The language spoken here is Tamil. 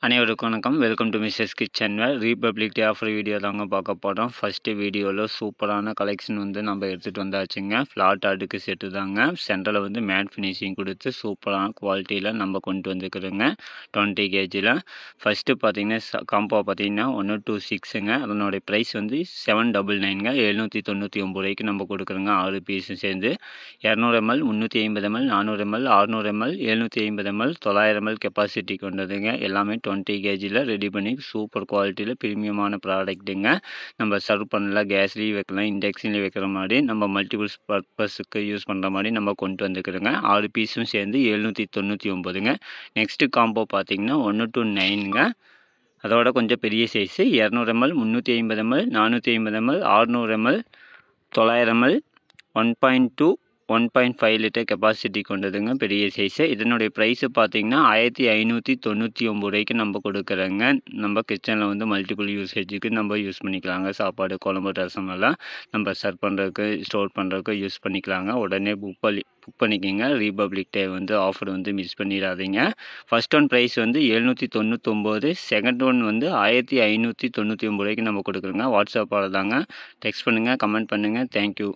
அனைவருக்கும் வணக்கம். Welcome to Mrs kitchen ware. Republic day offer video தாங்க பார்க்க போகிறோம். ஃபஸ்ட்டு வீடியோவில் சூப்பரான கலெக்ஷன் நம்ம எடுத்துகிட்டு வந்தாச்சுங்க. ஃப்ளாட் அடுக்கு செட்டு தாங்க. சென்டரில் மேட் ஃபினிஷிங் கொடுத்து சூப்பரான குவாலிட்டியில் நம்ம கொண்டு வந்துக்கிறோங்க. 20 கேஜியில் ஃபஸ்ட்டு பார்த்தீங்கன்னா காம்போ பார்த்தீங்கன்னா 126ங்க. அதனுடைய ப்ரைஸ் 799ங்க. 799 ரூபாய்க்கு நம்ம கொடுக்குறோங்க. 6 பீஸும் சேர்ந்து 200 ml 350 ml 400 ml 600 ml 750 ml 900 ml capacity கொண்டதுங்க. எல்லாமே 20 கேஜியில் ரெடி பண்ணி சூப்பர் குவாலிட்டியில் ப்ரீமியமான ப்ராடக்ட்டுங்க. நம்ம சர்வ் பண்ணலாம், கேஸ்லேயும் வைக்கலாம், இண்டக்ஷன்லேயும் வைக்கிற மாதிரி, நம்ம மல்டிபிள்ஸ் பர்பஸுக்கு யூஸ் பண்ணுற மாதிரி நம்ம கொண்டு வந்துக்கிறோங்க. 6 பீஸும் சேர்ந்து 799ங்க. நெக்ஸ்ட்டு காம்போ பார்த்தீங்கன்னா 1 to 9ங்க. அதோட கொஞ்சம் பெரிய size 200 ml 350 ml 450 ml 600 ml 900 ml 1.2 1.5 litre capacity கொண்டதுங்க. பெரிய சைஸு. இதனுடைய ப்ரைஸு பார்த்தீங்கன்னா 1599 ரூபாய்க்கு நம்ம கொடுக்குறோங்க. நம்ம கிச்சனில் மல்டிபிள் யூசேஜுக்கு நம்ம யூஸ் பண்ணிக்கலாங்க. சாப்பாடு, குழம்பு, ரசம் எல்லாம் நம்ம சர்வ் பண்ணுறதுக்கு, ஸ்டோர் பண்ணுறதுக்கு யூஸ் பண்ணிக்கலாங்க. உடனே புக் பண்ணிக்கோங்க. ரீபப்ளிக் டே ஆஃபர் மிஸ் பண்ணிடாதீங்க. First one price 799, second one 1599 ரூபாய்க்கு நம்ம கொடுக்குறோங்க. வாட்ஸ்அப்பால் தாங்க. டெக்ஸ்ட் பண்ணுங்கள், கமெண்ட் பண்ணுங்கள். தேங்க்யூ.